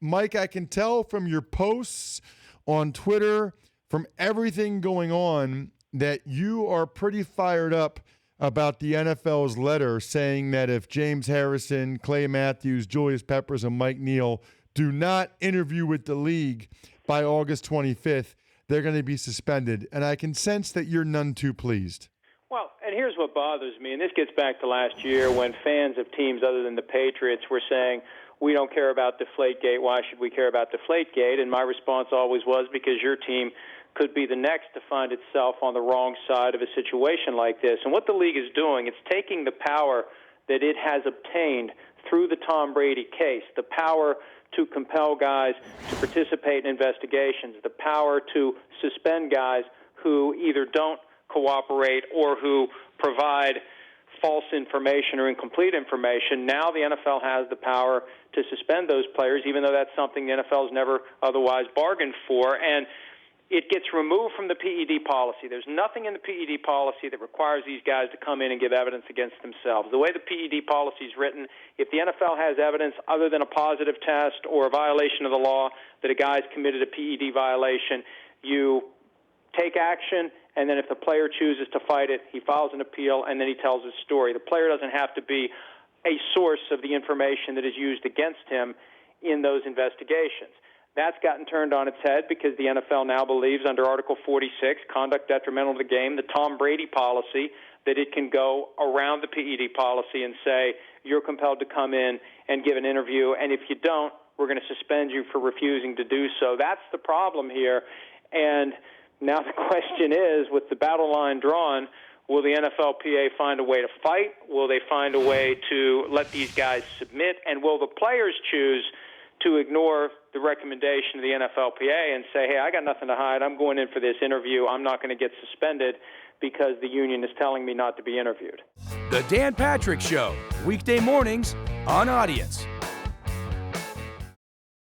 Mike, I can tell from your posts on Twitter, from everything going on, that you are pretty fired up about the NFL's letter saying that if James Harrison, Clay Matthews, Julius Peppers, and Mike Neal do not interview with the league by August 25th, they're going to be suspended. And I can sense that you're none too pleased. Well, and here's what bothers me, and this gets back to last year when fans of teams other than the Patriots were saying, we don't care about Deflategate, why should we care about Deflategate? And my response always was, because your team could be the next to find itself on the wrong side of a situation like this. And what the league is doing, it's taking the power that it has obtained through the Tom Brady case, the power to compel guys to participate in investigations, the power to suspend guys who either don't cooperate or who provide false information or incomplete information. Now the NFL has the power to suspend those players, even though that's something the NFL has never otherwise bargained for. And it gets removed from the PED policy. There's nothing in the PED policy that requires these guys to come in and give evidence against themselves. The way the PED policy is written, if the NFL has evidence other than a positive test or a violation of the law that a guy's committed a PED violation, you take action, and then if the player chooses to fight it, he files an appeal, and then he tells his story. The player doesn't have to be a source of the information that is used against him in those investigations. That's gotten turned on its head because the NFL now believes under Article 46, conduct detrimental to the game, the Tom Brady policy, that it can go around the PED policy and say, you're compelled to come in and give an interview, and if you don't, we're going to suspend you for refusing to do so. That's the problem here. And now the question is, with the battle line drawn, will the NFLPA find a way to fight? Will they find a way to let these guys submit? And will the players choose to ignore the recommendation of the NFLPA and say, hey, I got nothing to hide. I'm going in for this interview. I'm not going to get suspended because the union is telling me not to be interviewed. The Dan Patrick Show, weekday mornings on Audience.